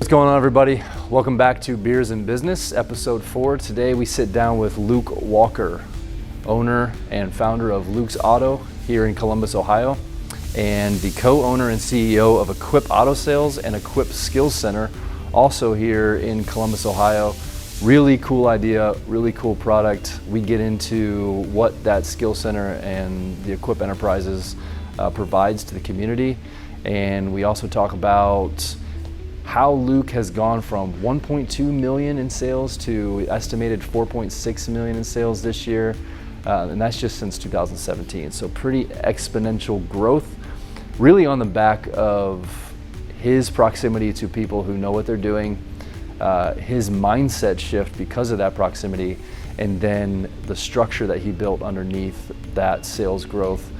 What's going on, everybody? Welcome back to Beers and Business, episode 4. Today we sit down with Luke Walker, owner and founder of Luke's Auto here in Columbus, Ohio, and the co-owner and CEO of Equip Auto Sales and Equip Skills Center, also here in Columbus, Ohio. Really cool idea, really cool product. We get into what that skill center and the Equip Enterprises provides to the community, and we also talk about how Luke has gone from 1.2 million in sales to estimated 4.6 million in sales this year, and that's just since 2017. So pretty exponential growth, really on the back of his proximity to people who know what they're doing, his mindset shift because of that proximity, and then the structure that he built underneath that sales growth,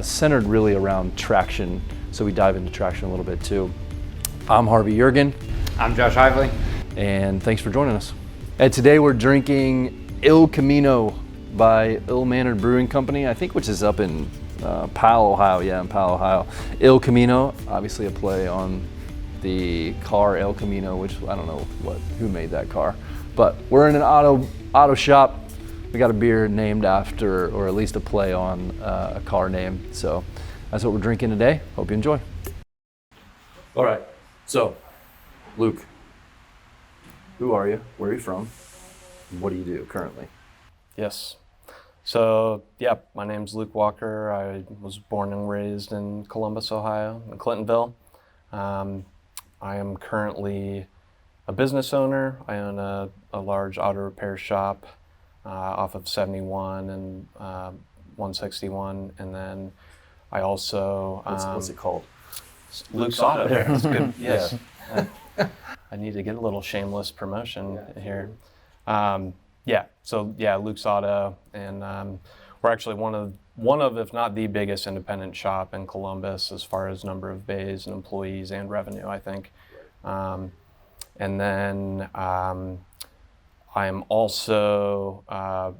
centered really around traction. So we dive into traction a little bit too. I'm Harvey Juergen. I'm Josh Hively. And thanks for joining us. And today we're drinking Il Camino by Ill Mannered Brewing Company, I think, which is up in Powell, Ohio. Yeah, in Powell, Ohio. Il Camino, obviously a play on the car El Camino, which I don't know who made that car. But we're in an auto shop. We got a beer named after, or at least a play on a car name. So that's what we're drinking today. Hope you enjoy. All right. So, Luke, who are you? Where are you from? What do you do currently? Yes. So, my name's Luke Walker. I was born and raised in Columbus, Ohio, in Clintonville. I am currently a business owner. I own a large auto repair shop off of 71 and 161. And then I also... What's it called? Luke's Auto. That's good. Yeah. I need to get a little shameless promotion here. Luke's Auto, and we're actually one of, if not the biggest independent shop in Columbus as far as number of bays and employees and revenue, I think. And then I am also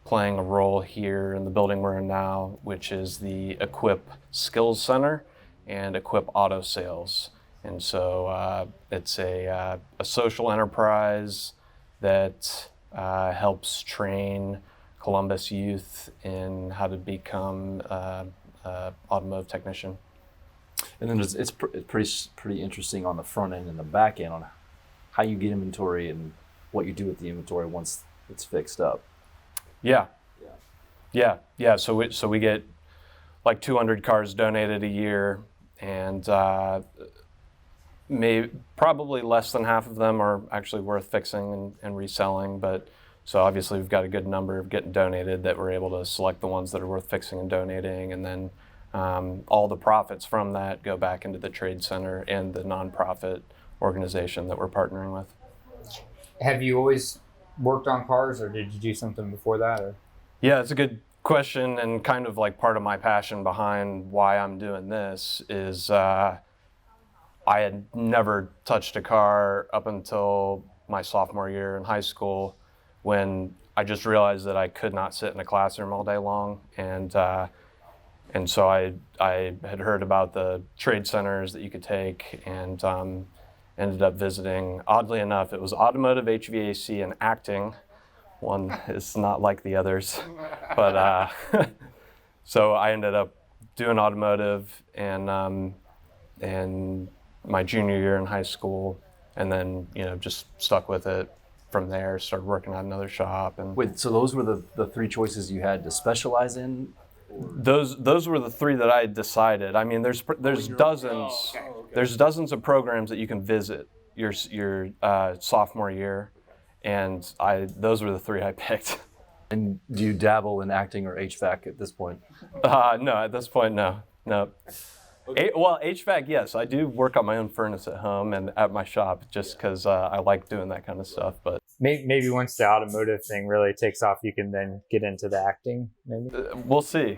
playing a role here in the building we're in now, which is the Equip Skills Center and Equip Auto Sales. And so it's a social enterprise that helps train Columbus youth in how to become automotive technician. And then it's pretty interesting on the front end and the back end on how you get inventory and what you do with the inventory once it's fixed up. Yeah. So we get like 200 cars donated a year, and probably less than half of them are actually worth fixing and reselling. But so obviously we've got a good number of getting donated that we're able to select the ones that are worth fixing and donating, and then all the profits from that go back into the trade center and the nonprofit organization that we're partnering with. Have you always worked on cars, or did you do something before that? Or? Yeah, it's a good question, and kind of like part of my passion behind why I'm doing this is I had never touched a car up until my sophomore year in high school, when I just realized that I could not sit in a classroom all day long, and so I had heard about the trade centers that you could take, and ended up visiting. Oddly enough, it was automotive, HVAC, and acting. One is not like the others, but so I ended up doing automotive and my junior year in high school, and then just stuck with it from there. Started working at another shop. And wait, so those were the three choices you had to specialize in? Those were the three that I decided. I mean, there's dozens. There's dozens of programs that you can visit your sophomore year. And those were the three I picked. And do you dabble in acting or HVAC at this point? No, at this point, no. Okay. Well, HVAC, yes. I do work on my own furnace at home and at my shop just because I like doing that kind of stuff. But maybe once the automotive thing really takes off, you can then get into the acting, maybe? We'll see.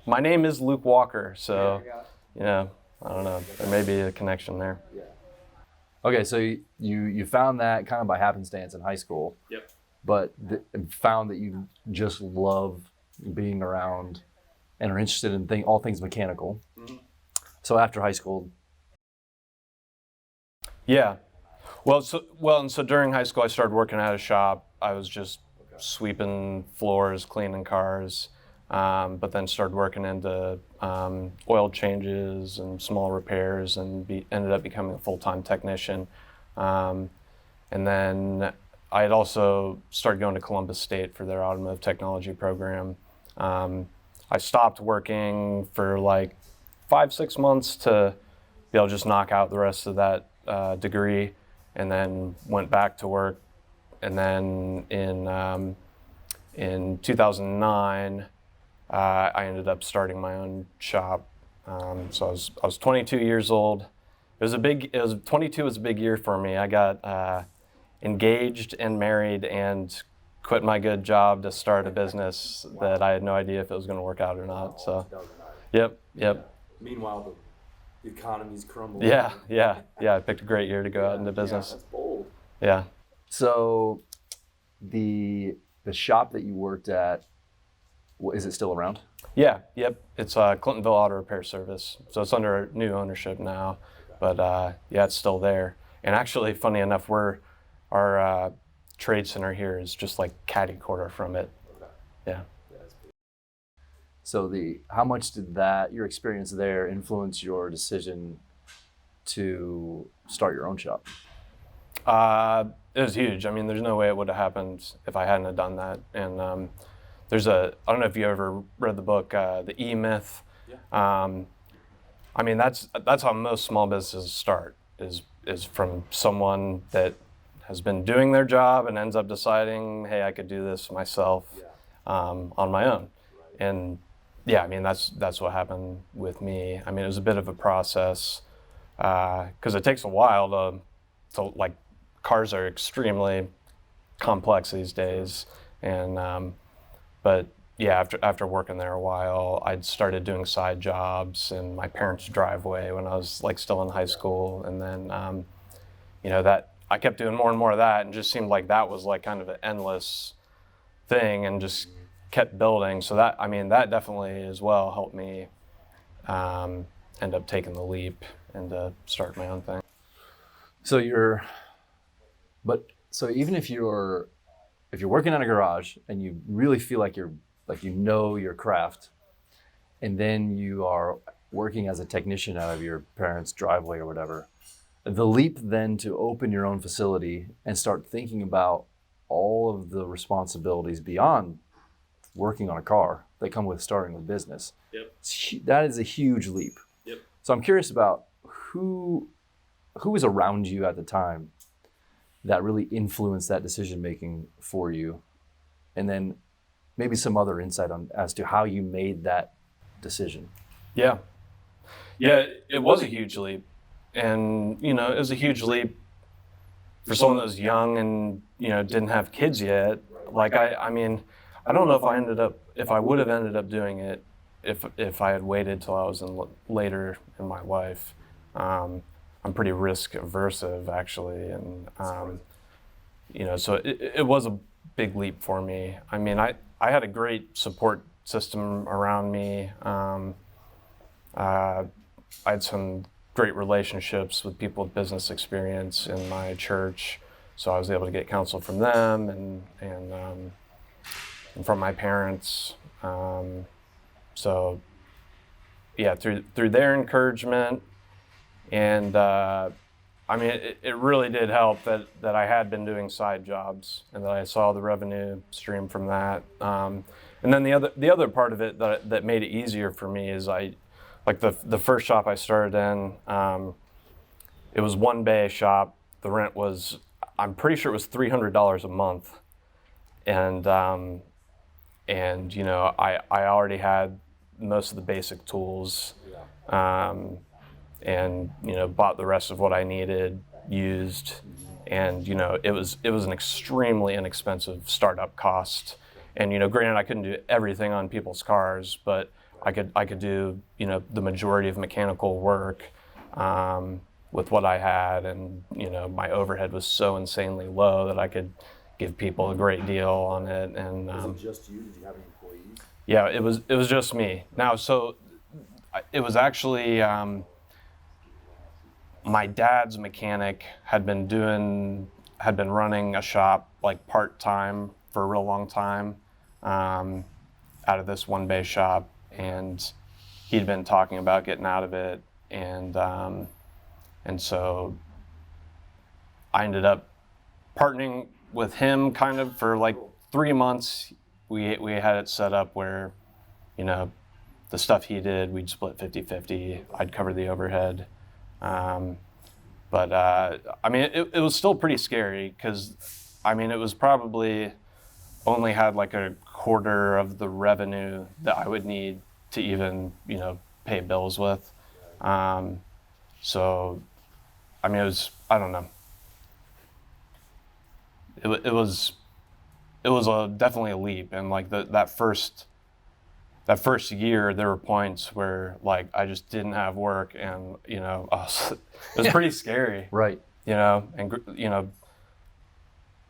My name is Luke Walker, so, I don't know. There may be a connection there. Yeah. Okay, so you found that kind of by happenstance in high school. Yep. But found that you just love being around and are interested in all things mechanical. Mm-hmm. So after high school, Yeah. And so during high school, I started working at a shop. I was just sweeping floors, cleaning cars, but then started working into oil changes and small repairs, and ended up becoming a full-time technician. And then I had also started going to Columbus State for their automotive technology program. I stopped working for like 5-6 months to be able to just knock out the rest of that degree, and then went back to work. And then in 2009, I ended up starting my own shop. So I was 22 years old. 22 was a big year for me. I got engaged and married and quit my good job to start a business that I had no idea if it was going to work out or not. So, yep. Meanwhile, the economy's crumbling. Yeah. I picked a great year to go out into business. That's bold. Yeah. So, the shop that you worked at, is it still around? Yeah. Yep. It's Clintonville Auto Repair Service. So it's under new ownership now, but yeah, it's still there. And actually, funny enough, our trade center here is just like catty corner from it. Yeah. So how much did your experience there influence your decision to start your own shop? It was huge. I mean, there's no way it would have happened if I hadn't have done that. And I don't know if you ever read the book, The E-Myth. Yeah. I mean, that's how most small businesses start, is from someone that has been doing their job and ends up deciding, hey, I could do this myself on my own. And yeah, I mean, that's what happened with me. I mean, it was a bit of a process because it takes a while to like, cars are extremely complex these days. And but yeah, after working there a while, I'd started doing side jobs in my parents' driveway when I was like still in high school. And then that I kept doing more and more of that, and just seemed like that was like kind of an endless thing, and just kept building. So that definitely as well helped me end up taking the leap and start my own thing. So even if you're working in a garage and you really feel like you know your craft, and then you are working as a technician out of your parents' driveway or whatever, the leap then to open your own facility and start thinking about all of the responsibilities beyond working on a car that come with starting a business. Yep. That is a huge leap. Yep. So I'm curious about who was around you at the time that really influenced that decision making for you, and then maybe some other insight as to how you made that decision. Yeah, it was a huge leap, and it was a huge leap for someone that was young and didn't have kids yet. Like I mean, I don't know if I would have ended up doing it if I had waited till I was later in my life. I'm pretty risk aversive actually, and so it was a big leap for me. I mean, I had a great support system around me. I had some great relationships with people with business experience in my church, so I was able to get counsel from them and from my parents. So yeah, through their encouragement, and I mean, it really did help that I had been doing side jobs and that I saw the revenue stream from that. And then the other part of it that made it easier for me is the first shop I started in, it was one bay shop. The rent was, I'm pretty sure it was $300 a month. And I already had most of the basic tools. And bought the rest of what I needed used, and it was an extremely inexpensive startup cost. And granted, I couldn't do everything on people's cars, but I could do the majority of mechanical work with what I had, and my overhead was so insanely low that I could give people a great deal on it. And was it just you? Did you have any employees? Yeah, it was just me. Now, so it was actually my dad's mechanic had been running a shop like part-time for a real long time, out of this one bay shop, and he'd been talking about getting out of it, and so I ended up partnering with him kind of for like 3 months. We had it set up where, you know, the stuff he did, we'd split 50-50. I'd cover the overhead. But I mean, it was still pretty scary because, I mean, it was probably only had like a quarter of the revenue that I would need to even, you know, pay bills with. So, I mean, it was, I don't know. It was definitely a leap, and like that first year, there were points where like I just didn't have work, and you know, it was pretty scary, Right. you know, and you know,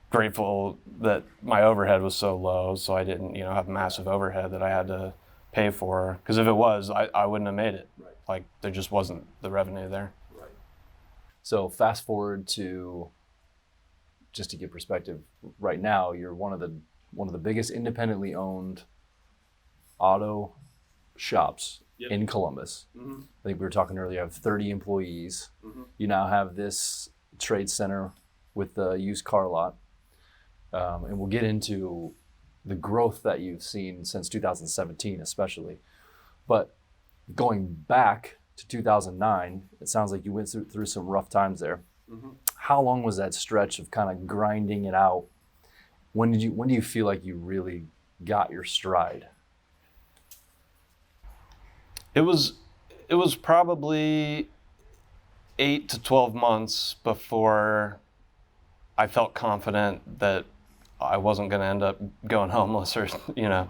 grateful that my overhead was so low, so I didn't, you know, have massive overhead that I had to pay for. Because if it was, I wouldn't have made it. Right. Like there just wasn't the revenue there. Right. So fast forward to, just to get perspective, right now you're one of the biggest independently owned auto shops in Columbus. Mm-hmm. I think we were talking earlier, you have 30 employees. Mm-hmm. You now have this trade center with the used car lot. And we'll get into the growth that you've seen since 2017 especially. But going back to 2009, it sounds like you went through some rough times there. Mm-hmm. How long was that stretch of kind of grinding it out? When do you feel like you really got your stride? It was probably 8 to 12 months before I felt confident that I wasn't going to end up going homeless, or, you know,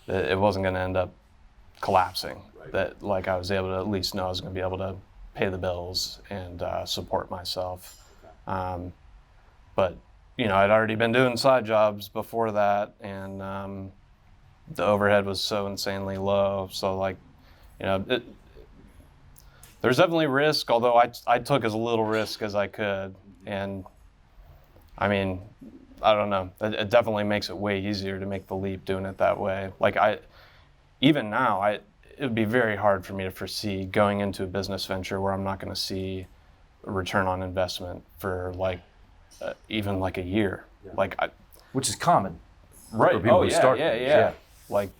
that it wasn't going to end up collapsing. Right. That like I was able to at least know I was going to be able to pay the bills and support myself. But you know, I'd already been doing side jobs before that, and the overhead was so insanely low. So like, you know, there's definitely risk, although I took as little risk as I could. And I mean, I don't know, it definitely makes it way easier to make the leap doing it that way. Like even now, it would be very hard for me to foresee going into a business venture where I'm not going to see a return on investment for like even like a year. Yeah. Like which is common. Right. For people oh who yeah, start yeah. Like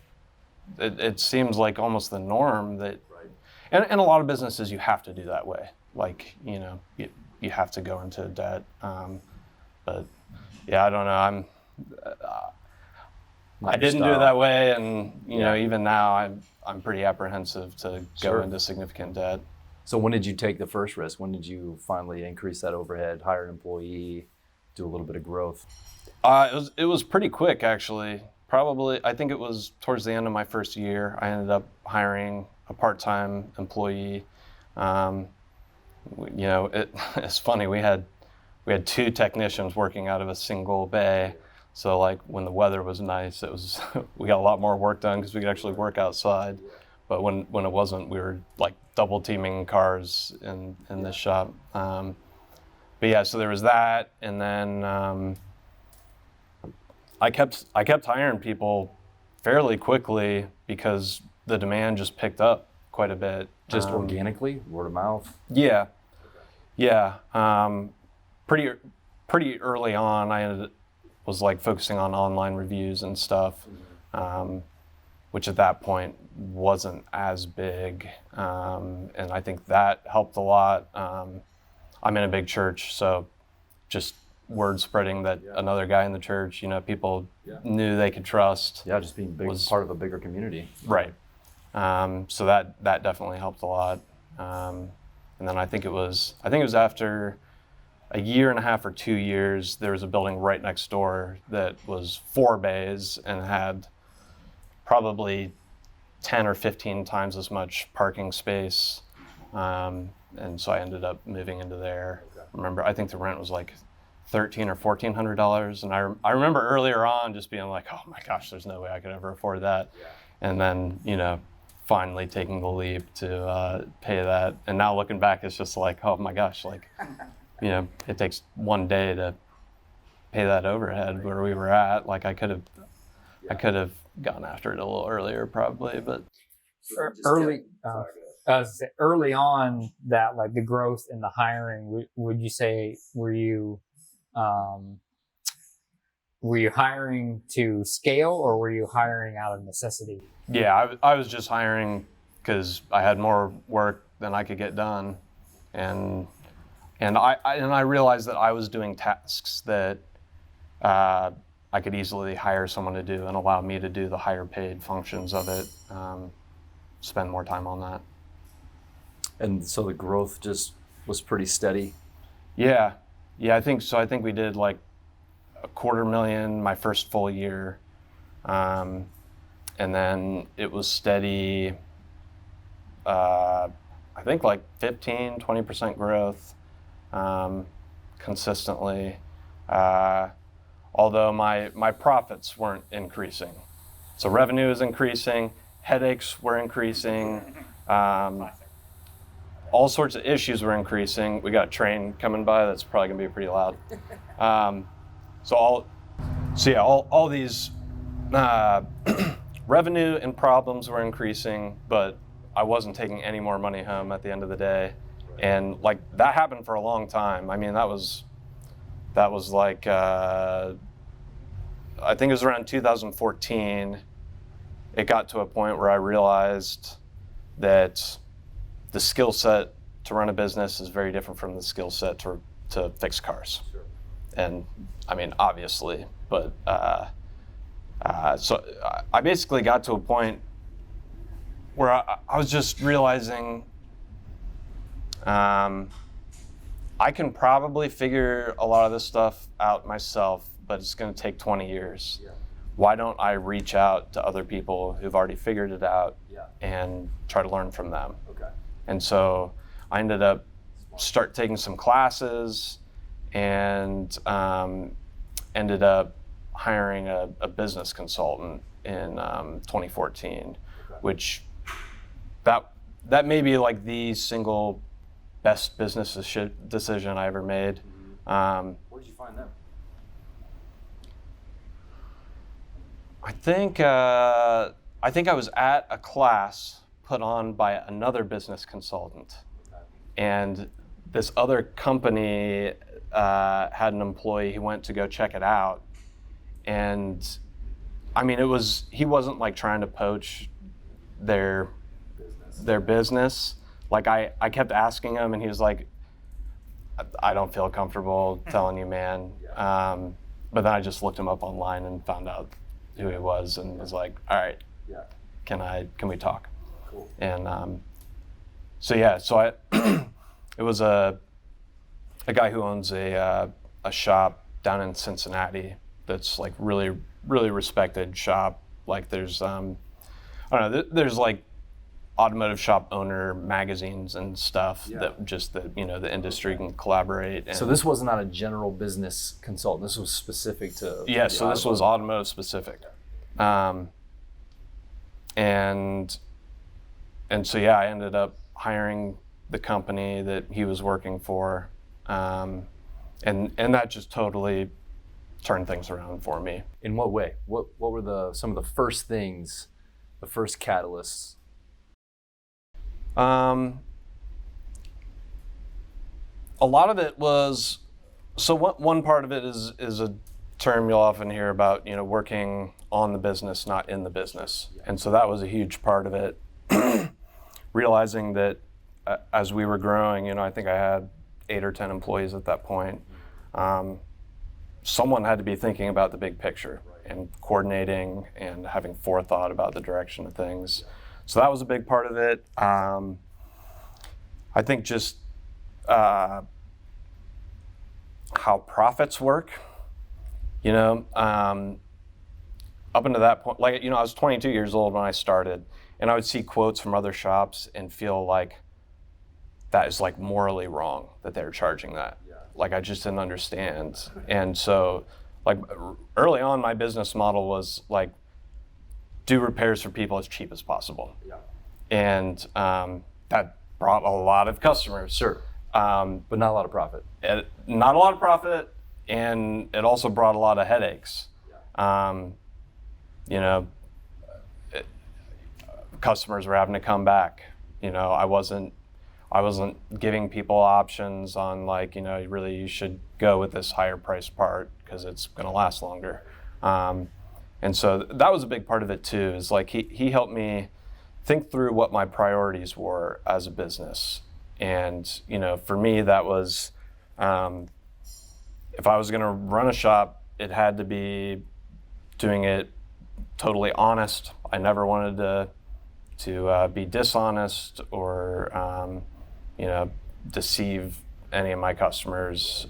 it seems like almost the norm that, right. And a lot of businesses you have to do that way. Like, you know, you have to go into debt. But yeah, I don't know. I didn't do it that way, and you know, even now I'm pretty apprehensive to go into significant debt. So when did you take the first risk? When did you finally increase that overhead, hire an employee, do a little bit of growth? It was pretty quick, actually. Probably, I think it was towards the end of my first year, I ended up hiring a part-time employee. You know, it's funny, we had 2 technicians working out of a single bay. So like when the weather was nice, we got a lot more work done because we could actually work outside. But when it wasn't, we were like double teaming cars in this shop. But yeah, so there was that, and then I kept hiring people fairly quickly because the demand just picked up quite a bit. Just organically, word of mouth? Yeah. Pretty early on, I was like focusing on online reviews and stuff, which at that point wasn't as big, and I think that helped a lot. I'm in a big church, so just word spreading that another guy in the church, you know, people knew they could trust. Yeah, just being part of a bigger community. Right. So that definitely helped a lot. And then I think it was after a year and a half or 2 years, there was a building right next door that was 4 bays and had probably 10 or 15 times as much parking space. And so I ended up moving into there. Remember, I think the rent was like $1,300 or $1,400. And I remember earlier on just being like, oh my gosh, there's no way I could ever afford that. And then, you know, finally taking the leap to pay that. And now looking back, it's just like, oh my gosh, like, it takes one day to pay that overhead where we were at. Like I could have gone after it a little earlier probably, but early on that, like the growth and the hiring, would you say, were you hiring to scale, or were you hiring out of necessity? Yeah, I was just hiring because I had more work than I could get done, and I realized that I was doing tasks that I could easily hire someone to do and allow me to do the higher paid functions of it, spend more time on that. And so the growth just was pretty steady. Yeah, I think so. I think we did like $250,000 my first full year, and then it was steady. I think like 15-20% growth consistently. Although my profits weren't increasing, so revenue is increasing, headaches were increasing. All sorts of issues were increasing. We got a train coming by that's probably gonna be pretty loud. So all these revenue and problems were increasing, but I wasn't taking any more money home at the end of the day. And like that happened for a long time. I mean, that was like, I think it was around 2014. It got to a point where I realized that the skill set to run a business is very different from the skill set to fix cars. Sure. And I mean, obviously, but so I basically got to a point where I was just realizing I can probably figure a lot of this stuff out myself, but it's going to take 20 years. Yeah. Why don't I reach out to other people who've already figured it out and try to learn from them? Okay. And so I ended up taking some classes and ended up hiring a business consultant in 2014, which that may be like the single best business decision I ever made. Where did you find them? I think I was at a class put on by another business consultant, and this other company had an employee who went to go check it out, and I mean he wasn't like trying to poach their business. Like I kept asking him, and he was like, I don't feel comfortable telling you, man. But then I just looked him up online and found out who he was, and was like, all right, can we talk? Cool. And so it was a guy who owns a shop down in Cincinnati that's like really, really respected shop. Like there's I don't know, there's like automotive shop owner magazines and stuff that just the industry can collaborate. And so this was not a general business consultant. This was specific to so this was automotive specific. And so I ended up hiring the company that he was working for, and that just totally turned things around for me. In what way? What were some of the first things, the first catalysts? A lot of it was, so one part of it is a term you'll often hear about, working on the business, not in the business. And so that was a huge part of it. Realizing that as we were growing, I think I had 8 or 10 employees at that point. Someone had to be thinking about the big picture and coordinating and having forethought about the direction of things. So that was a big part of it. I think just how profits work, up until that point, like, I was 22 years old when I started, and I would see quotes from other shops and feel like that is like morally wrong that they're charging that. Yeah. Like I just didn't understand. And so like early on, my business model was like, do repairs for people as cheap as possible. Yeah. and that brought a lot of customers. Sure. But not a lot of profit. Not a lot of profit, and it also brought a lot of headaches. You know, customers were having to come back. You know, I wasn't giving people options on like, you know, you should go with this higher priced part because it's going to last longer. And so that was a big part of it too, is like he helped me think through what my priorities were as a business. And, you know, for me, that was, if I was going to run a shop, it had to be doing it totally honest. I never wanted to be dishonest or, you know, deceive any of my customers.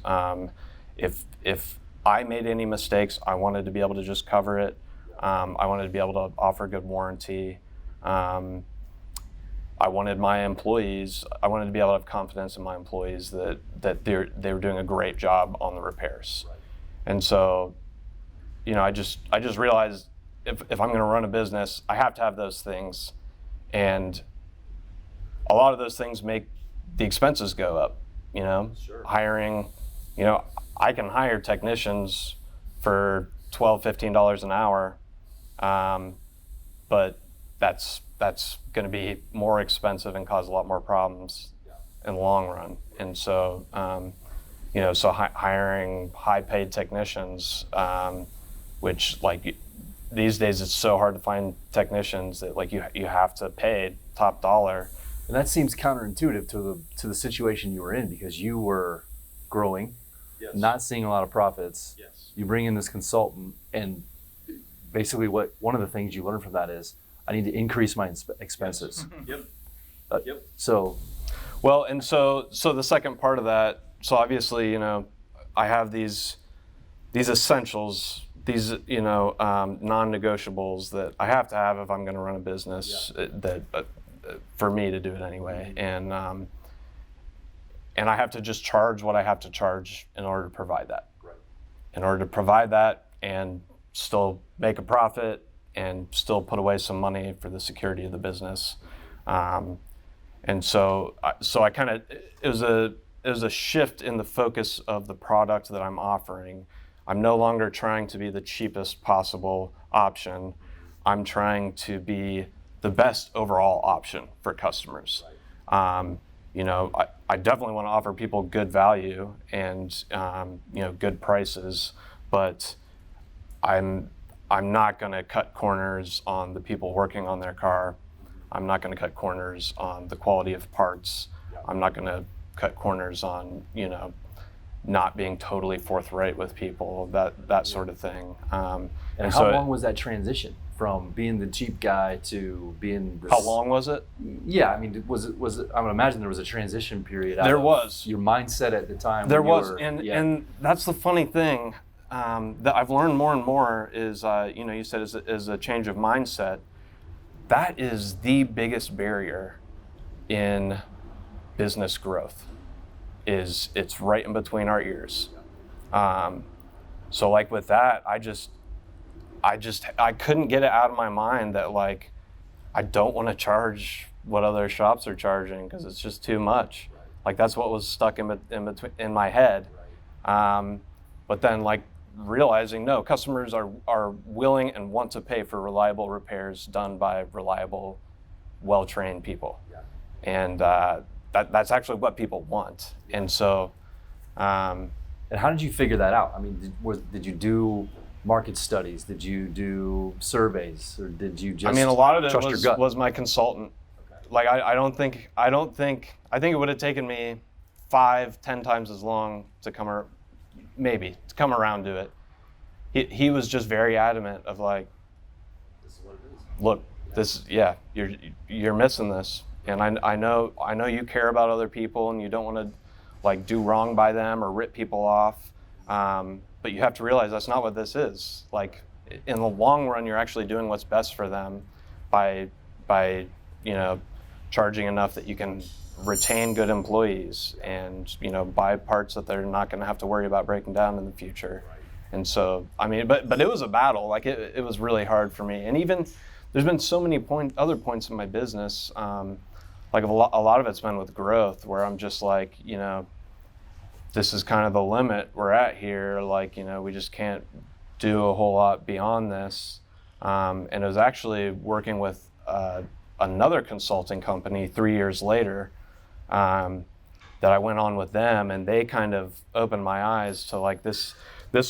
If I made any mistakes, I wanted to be able to just cover it. I wanted to be able to offer good warranty. I wanted to be able to have confidence in my employees that they were doing a great job on the repairs. And so, you know, I just realized if I'm going to run a business, I have to have those things. And a lot of those things make the expenses go up, you know. Sure. Hiring, you know, I can hire technicians for $12, $15 an hour, but that's going to be more expensive and cause a lot more problems in the long run. And so, you know, so hiring high-paid technicians, which like these days it's so hard to find technicians that like you have to pay top dollar. And that seems counterintuitive to the situation you were in, because you were growing, Yes. not seeing a lot of profits. Yes. You bring in this consultant, and basically one of the things you learn from that is I need to increase my expenses. Yep. Yep. So, Well, and so the second part of that, so obviously, you know, I have these essentials, these, you know, non-negotiables that I have to have if I'm going to run a business for me to do it anyway. Mm-hmm. And I have to just charge what I have to charge in order to provide that. Right. In order to provide that and still make a profit and still put away some money for the security of the business. And so I kind of, it was a shift in the focus of the product that I'm offering. I'm no longer trying to be the cheapest possible option. I'm trying to be the best overall option for customers. You know, I definitely want to offer people good value and you know, good prices, but I'm not going to cut corners on the people working on their car. I'm not going to cut corners on the quality of parts. I'm not going to cut corners on, you know, not being totally forthright with people, that sort of thing. and how so long was that transition from being the cheap guy to being this? How long was it? Yeah, I mean, was it? I would imagine there was a transition period. There was. Your mindset at the time. There when you was, were- and that's the funny thing that I've learned more and more is, you know, you said is a change of mindset. That is the biggest barrier in business growth. It's right in between our ears. So like with that, I couldn't get it out of my mind that like I don't want to charge what other shops are charging because it's just too much. Like that's what was stuck in my head. But then like realizing no, customers are willing and want to pay for reliable repairs done by reliable, well-trained people, and that's actually what people want. And so, And how did you figure that out? I mean, did you do market studies? Did you do surveys, or did you just? I mean, a lot of trust it your gut? was my consultant. Like I think it would have taken me 5-10 times as long to come around to it. He was just very adamant of like, This is what it is. look, you're missing this, and I know you care about other people and you don't want to like do wrong by them or rip people off, but you have to realize that's not what this is. Like in the long run, you're actually doing what's best for them by you know, charging enough that you can retain good employees and, you know, buy parts that they're not going to have to worry about breaking down in the future. And so, I mean, but it was a battle. Like it was really hard for me. And even there's been so many other points in my business, like a lot of it's been with growth, where I'm just like, this is kind of the limit we're at here. Like, we just can't do a whole lot beyond this. And it was actually working with another consulting company 3 years later that I went on with them, and they kind of opened my eyes to like this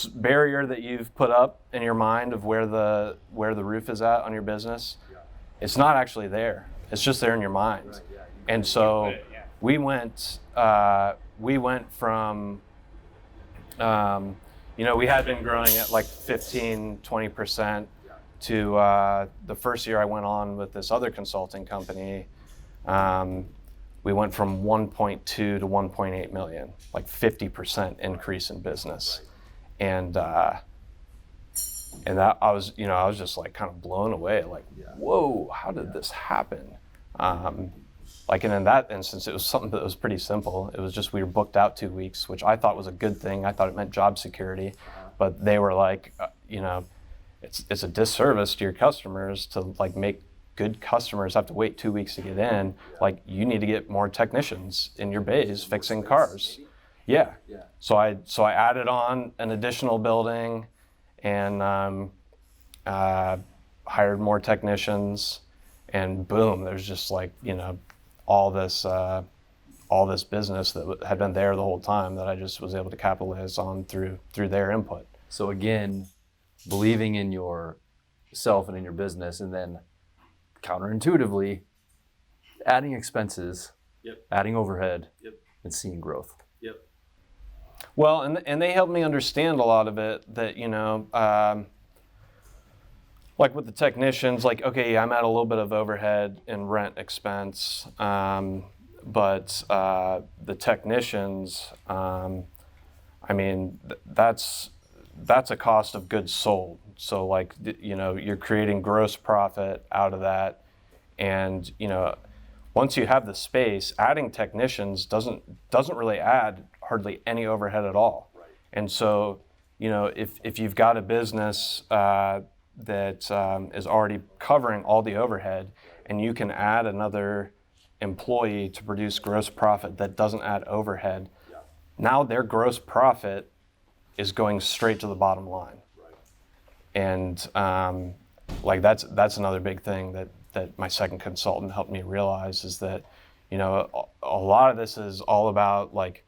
barrier that you've put up in your mind of where the roof is at on your business. It's not actually there. It's just there in your mind. And so we went from, we had been growing at like 15-20% to the first year I went on with this other consulting company. We went from 1.2 to 1.8 million, like 50% increase in business. And that I was just like kind of blown away, like, whoa, how did this happen? And in that instance, it was something that was pretty simple. It was just, we were booked out 2 weeks, which I thought was a good thing. I thought it meant job security, but they were like, it's a disservice to your customers to like make good customers have to wait 2 weeks to get in. Like, you need to get more technicians in your bays fixing cars. Yeah. So I added on an additional building and hired more technicians, and boom, there's just like, all this business that had been there the whole time that I just was able to capitalize on through their input. So again, believing in yourself and in your business, and then counterintuitively adding expenses, adding overhead, and seeing growth. Well, and they helped me understand a lot of it, that, like with the technicians, like, okay, I'm at a little bit of overhead and rent expense, but the technicians, that's a cost of goods sold. So like, you're creating gross profit out of that. And, once you have the space, adding technicians doesn't really add hardly any overhead at all. Right. And so, if you've got a business that is already covering all the overhead, and you can add another employee to produce gross profit that doesn't add overhead, now their gross profit is going straight to the bottom line. Right. And like that's another big thing that my second consultant helped me realize, is that, a lot of this is all about like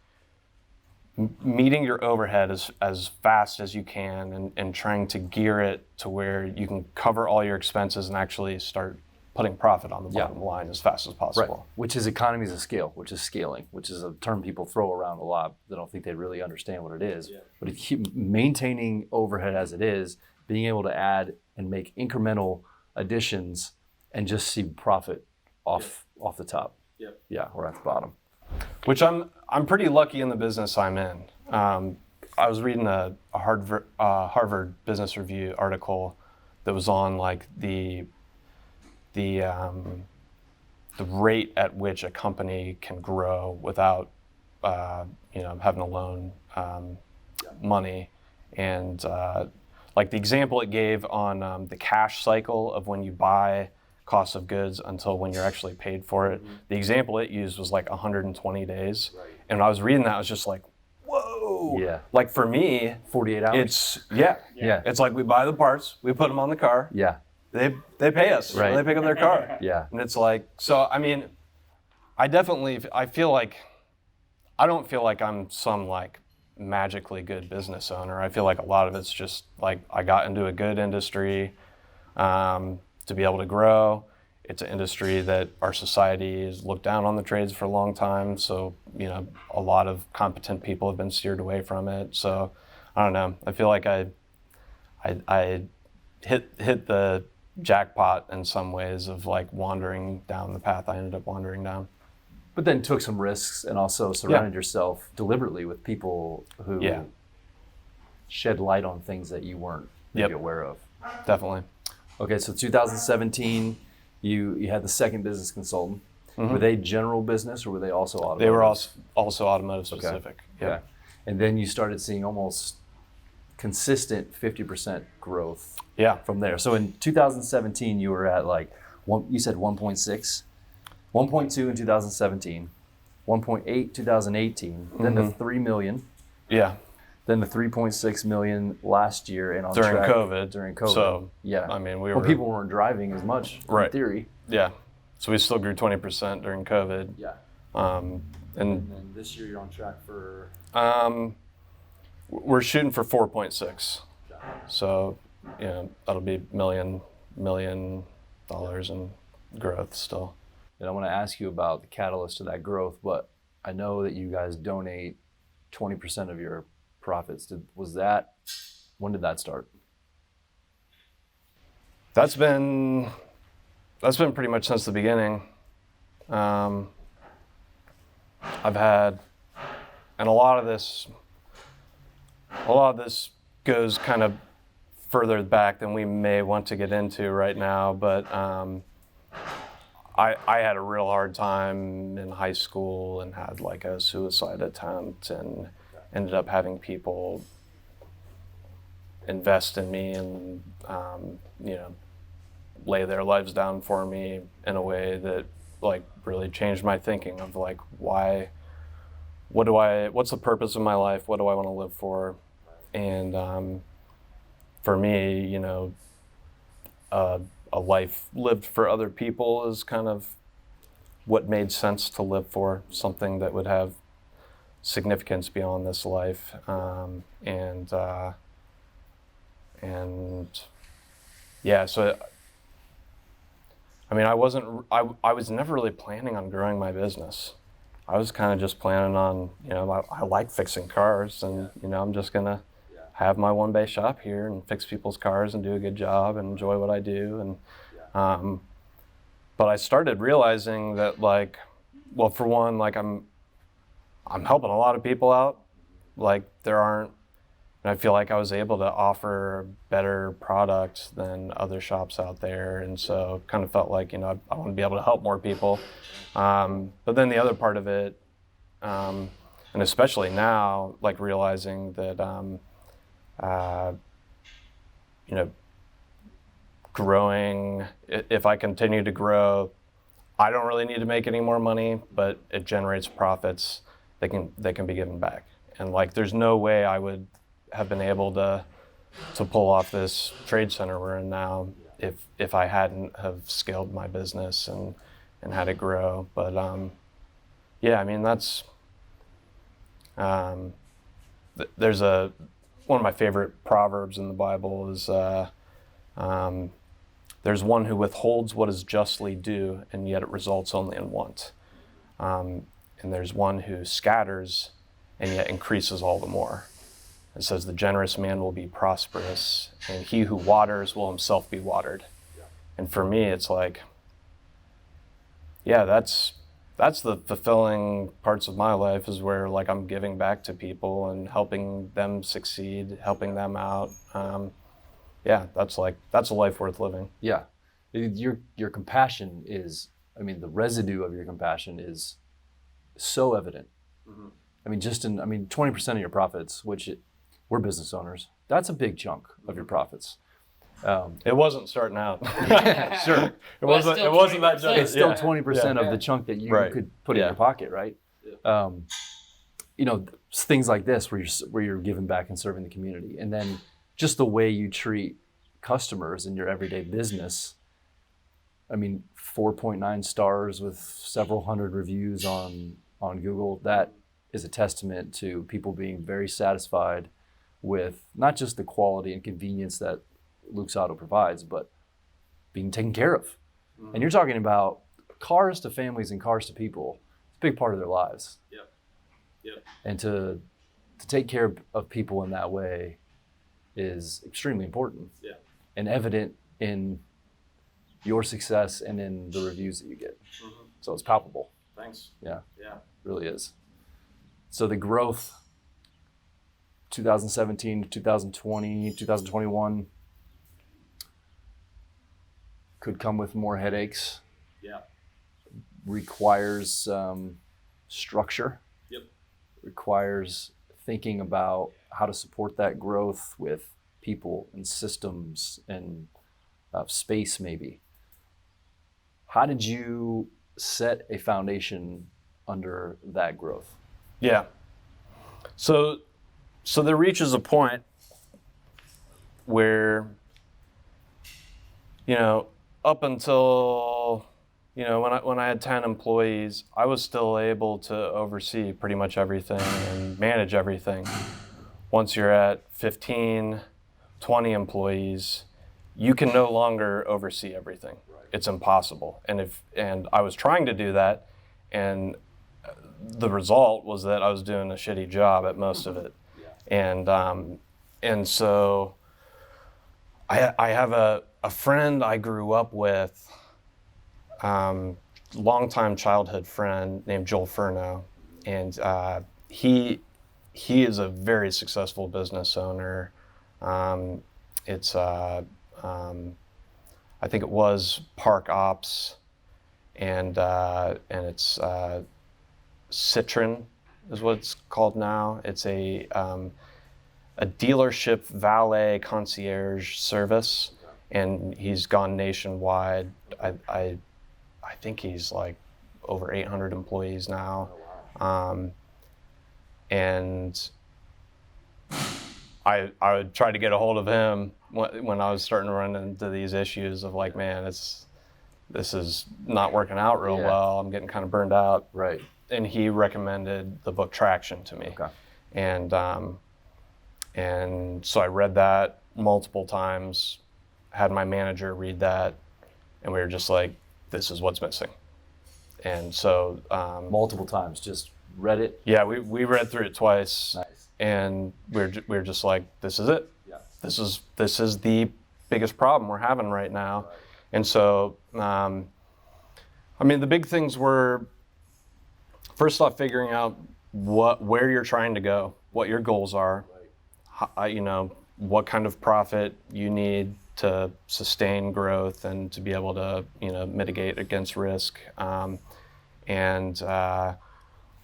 meeting your overhead as fast as you can, and trying to gear it to where you can cover all your expenses and actually start putting profit on the bottom line as fast as possible. Right. Which is economies of scale, which is scaling, which is a term people throw around a lot. They don't think they really understand what it is. Yeah. But if you keep maintaining overhead as it is, being able to add and make incremental additions and just see profit off the top. Yep. Yeah, or at the bottom. Which I'm pretty lucky in the business I'm in. I was reading a Harvard Business Review article that was on like the rate at which a company can grow without having to loan money, and like the example it gave on the cash cycle of when you buy cost of goods until when you're actually paid for it. Mm-hmm. The example it used was like 120 days. Right. And when I was reading that, I was just like, whoa. Yeah. Like for me, 48 hours. It's It's like we buy the parts, we put them on the car. Yeah. They pay us. Right. They pick up their car. Yeah. And it's like, so I mean, I feel like I don't feel like I'm some like magically good business owner. I feel like a lot of it's just like I got into a good industry to be able to grow. It's an industry that our society has looked down on the trades for a long time. So, a lot of competent people have been steered away from it. So I don't know. I feel like I hit the jackpot in some ways of like wandering down the path I ended up wandering down. But then took some risks and also surrounded yourself deliberately with people who shed light on things that you weren't maybe aware of. Definitely. Okay, so 2017, you had the second business consultant. Mm-hmm. Were they general business or were they also automotive? They were also automotive specific. Okay. Yeah. And then you started seeing almost consistent 50% growth Yeah. from there. So in 2017, you were at like you said 1.6, 1.2 in 2017, 1.8 2018, then the 3 million, Yeah. then the 3.6 million last year, and on During track COVID. During COVID, So, yeah. I mean, When people weren't driving as much, Right. in theory. Yeah. So we still grew 20% during COVID. Yeah. And And then this year you're on track for. we're shooting for 4.6. So, that'll be $1 million in growth still. And I want to ask you about the catalyst to that growth, but I know that you guys donate 20% of your profits. When did that start? That's been pretty much since the beginning. I've had, and a lot of this goes kind of further back than we may want to get into right now, but I had a real hard time in high school and had like a suicide attempt and ended up having people invest in me and lay their lives down for me in a way that like really changed my thinking of like what's the purpose of my life? What do I want to live for? And for me, a life lived for other people is kind of what made sense to live for, something that would have significance beyond this life. So I mean, I was never really planning on growing my business. I was kind of just planning on, I like fixing cars and, I'm just going to have my one bay shop here and fix people's cars and do a good job and enjoy what I do. And, but I started realizing that like, well, for one, like I'm helping a lot of people out. Like and I feel like I was able to offer a better product than other shops out there. And so kind of felt like, I want to be able to help more people. But then the other part of it, and especially now, like realizing that, growing, if I continue to grow, I don't really need to make any more money, but it generates profits they can be given back. And like, there's no way I would have been able to pull off this trade center we're in now if I hadn't have scaled my business and had it grow. But yeah, I mean, that's there's one of my favorite proverbs in the Bible is there's one who withholds what is justly due and yet it results only in want, and there's one who scatters and yet increases all the more. It says the generous man will be prosperous, and he who waters will himself be watered. And for me, it's like, yeah, that's the fulfilling parts of my life is where like I'm giving back to people and helping them succeed, helping them out. Yeah, that's a life worth living. Yeah, your compassion is, the residue of your compassion is so evident. Mm-hmm. 20% of your profits, which we're business owners, that's a big chunk of your profits. It wasn't starting out. Sure. It wasn't that chunk. It's still 20% of the chunk that you could put in your pocket, right? Yeah. Things like this where you're giving back and serving the community. And then just the way you treat customers in your everyday business. 4.9 stars with several hundred reviews on Google, that is a testament to people being very satisfied with not just the quality and convenience that Luke's Auto provides, but being taken care of. Mm-hmm. And you're talking about cars to families and cars to people. It's a big part of their lives. Yep. And to take care of people in that way is extremely important. Yeah. And evident in your success and in the reviews that you get. Mm-hmm. So it's palpable. Thanks. Yeah. Yeah. It really is. So the growth, 2017 to 2020, 2021, could come with more headaches. Yeah. Requires structure. Yep. Requires thinking about how to support that growth with people and systems and space maybe. How did you set a foundation under that growth? Yeah. So there reaches a point where, up until, when I had 10 employees, I was still able to oversee pretty much everything and manage everything. Once you're at 15, 20 employees, you can no longer oversee everything. It's impossible. And I was trying to do that, and the result was that I was doing a shitty job at most of it. And so I have a friend I grew up with, longtime childhood friend named Joel Furno, and he is a very successful business owner. I think it was Park Ops, and it's Citron is what it's called now. It's a dealership valet concierge service, and he's gone nationwide. I think he's like over 800 employees now, and I would try to get a hold of him when I was starting to run into these issues of like, man, this is not working out real well. I'm getting kind of burned out. Right. And he recommended the book Traction to me. Okay. And so I read that multiple times, had my manager read that, and we were just like, this is what's missing. And so Multiple times, just read it. yeah, we read through it twice. Nice. And we're just like, this is it. Yeah. This is the biggest problem we're having right now. And so, the big things were, first off, figuring out where you're trying to go, what your goals are, what kind of profit you need to sustain growth and to be able to, mitigate against risk, and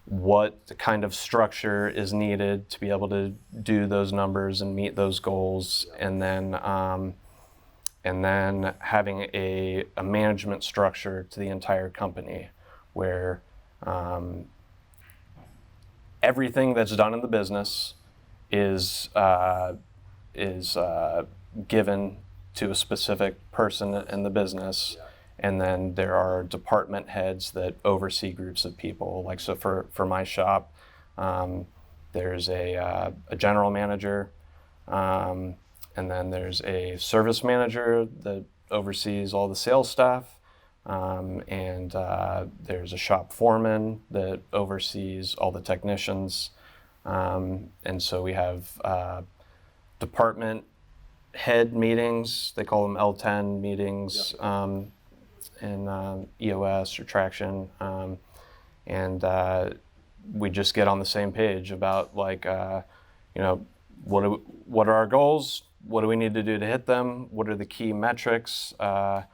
what kind of structure is needed to be able to do those numbers and meet those goals, and then having a management structure to the entire company where everything that's done in the business is given to a specific person in the business. And then there are department heads that oversee groups of people. Like, so for my shop, there's a general manager, and then there's a service manager that oversees all the sales staff, and there's a shop foreman that oversees all the technicians. And so we have department head meetings. They call them L10 meetings. In EOS or Traction, and we just get on the same page about like, what are our goals? What do we need to do to hit them? What are the key metrics, or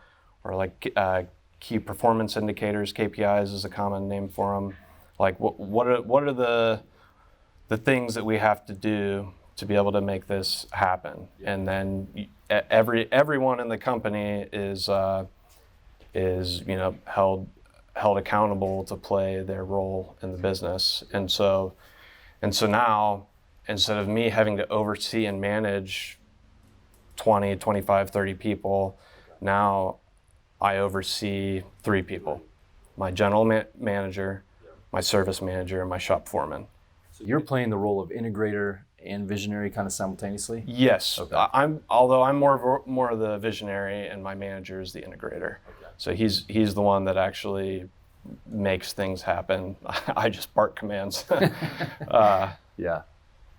like key performance indicators? KPIs is a common name for them. Like what are the things that we have to do to be able to make this happen? And then everyone in the company is held accountable to play their role in the business. And so now, instead of me having to oversee and manage 20, 25, 30 people, now I oversee 3 people: my general manager, my service manager, and my shop foreman. So you're playing the role of integrator and visionary kind of simultaneously? Yes. Okay. Although I'm more of the visionary, and my manager is the integrator. Okay. So he's the one that actually makes things happen. I just bark commands. Yeah.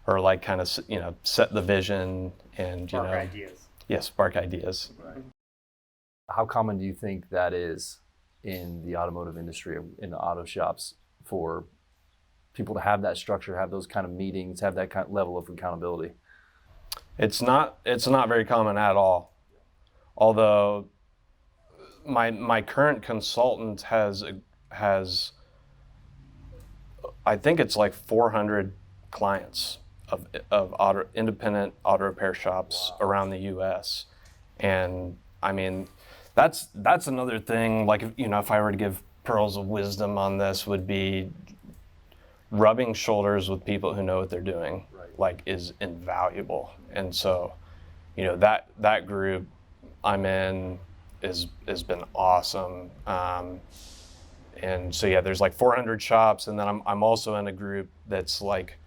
Or like kind of set the vision and Spark ideas. Yes, spark ideas. Right. How common do you think that is in the automotive industry, in the auto shops, for people to have that structure, have those kind of meetings, have that kind of level of accountability? It's not very common at all. Although my current consultant has I think it's like 400 clients independent auto repair shops around the U.S. And I mean, that's another thing. Like, if I were to give pearls of wisdom on this, would be rubbing shoulders with people who know what they're doing. Like, is invaluable. And so, that group I'm in has been awesome. And so there's like 400 shops, and then I'm also in a group that's like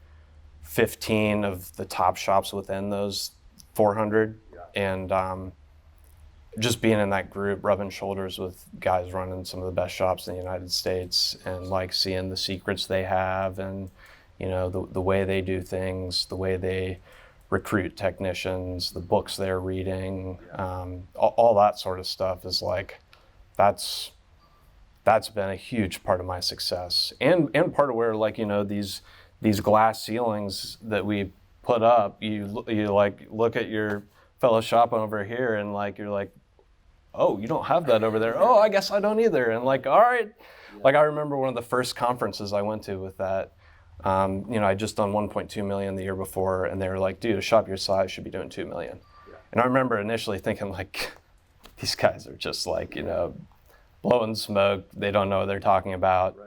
15 of the top shops within those 400, and just being in that group, rubbing shoulders with guys running some of the best shops in the United States, and like seeing the secrets they have, and the way they do things, the way they recruit technicians, the books they're reading, all that sort of stuff is like, that's been a huge part of my success, and part of where, like, these glass ceilings that we put up, you like look at your fellow shop over here, and like you're like, oh, you don't have that over there. Oh, I guess I don't either. And like, all right. Like, I remember one of the first conferences I went to with that. I just done 1.2 million the year before, and they were like, dude, a shop your size should be doing 2 million. And I remember initially thinking, like, these guys are just like, blowing smoke. They don't know what they're talking about.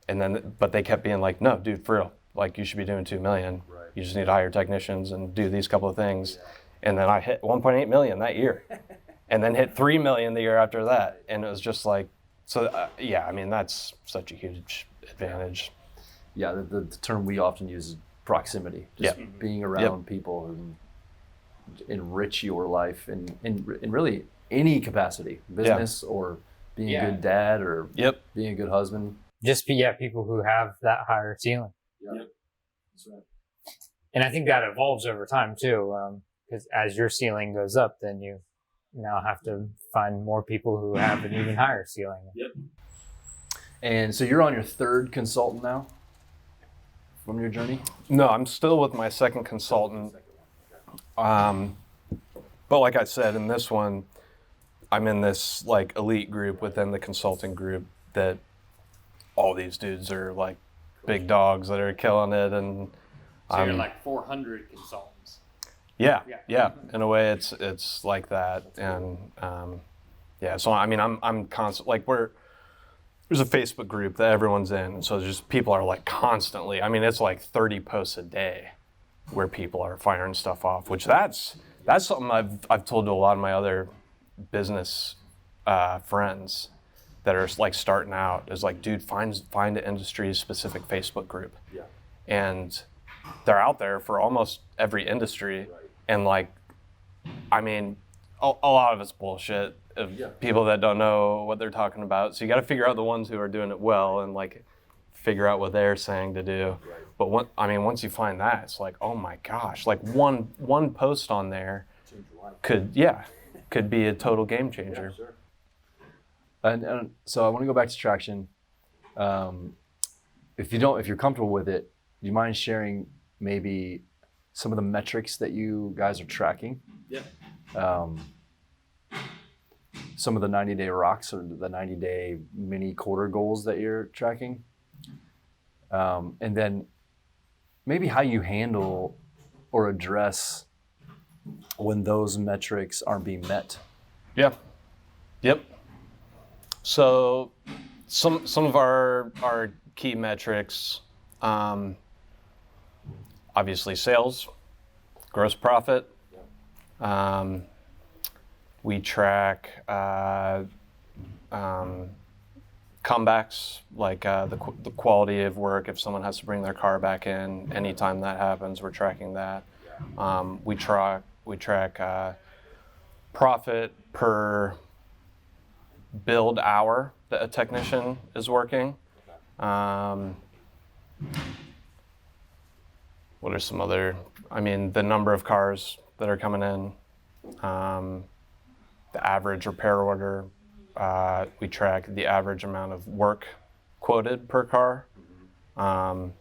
But they kept being like, no, dude, for real. Like, you should be doing 2 million. You just need to hire technicians and do these couple of things. And then I hit 1.8 million that year, and then hit 3 million the year after that. And it was just like, I mean, that's such a huge advantage. Yeah, the term we often use is proximity. Just being around people who enrich your life in really any capacity, business or being a good dad or being a good husband. Just people who have that higher ceiling. That's right. And I think that evolves over time too, because as your ceiling goes up, then you now have to find more people who have an even higher ceiling. And so you're on your third consultant now from your journey? No, I'm still with my second consultant. But like I said, in this one, I'm in this like elite group within the consulting group that all these dudes are like big dogs that are killing it. And So you're like 400 consultants. Yeah. In a way, it's like that, and So I mean, I'm constant. Like, there's a Facebook group that everyone's in, and so just people are like constantly. I mean, it's like 30 posts a day where people are firing stuff off. Which that's something I've told to a lot of my other business friends that are like starting out. Is like, dude, find an industry specific Facebook group. And they're out there for almost every industry. And like, I mean, a lot of it's bullshit of people that don't know what they're talking about. So you got to figure out the ones who are doing it well and like figure out what they're saying to do. But once you find that, it's like, oh my gosh, like one post on there could be a total game changer. And so I want to go back to traction. If you're comfortable with it, do you mind sharing maybe some of the metrics that you guys are tracking? Some of the 90-day rocks or the 90-day mini quarter goals that you're tracking. And then maybe how you handle or address when those metrics aren't being met. Yep. So some of our key metrics, obviously sales, gross profit. We track comebacks, like the quality of work. If someone has to bring their car back in, anytime that happens, we're tracking that. We track profit per build hour that a technician is working. What are some other? I mean, the number of cars that are coming in, the average repair order. We track the average amount of work quoted per car. I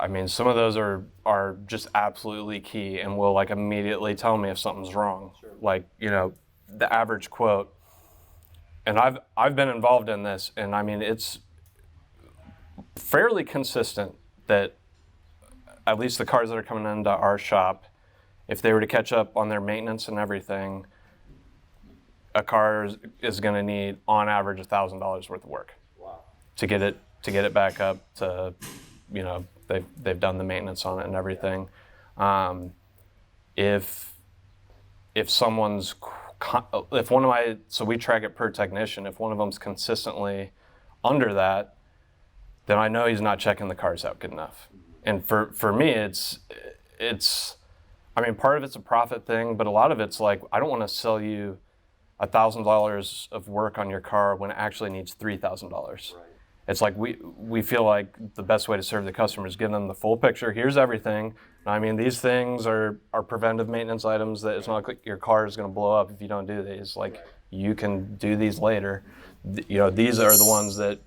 mean, some of those are just absolutely key and will like immediately tell me if something's wrong. Like, the average quote. And I've been involved in this, and I mean, it's fairly consistent that at least the cars that are coming into our shop, if they were to catch up on their maintenance and everything, a car is going to need on average $1,000 worth of work to get it back up to, you know, they've done the maintenance on it and everything. If someone's, if one of my, so we track it per technician, if one of them's consistently under that, then I know he's not checking the cars out good enough. And for me, it's, I mean, part of it's a profit thing, but a lot of it's like, I don't want to sell you $1,000 of work on your car when it actually needs $3,000. Right. It's like we feel like the best way to serve the customer is give them the full picture. Here's everything. I mean, these things are preventive maintenance items that it's not like your car is going to blow up if you don't do these. Like, you can do these later. You know, these are the ones that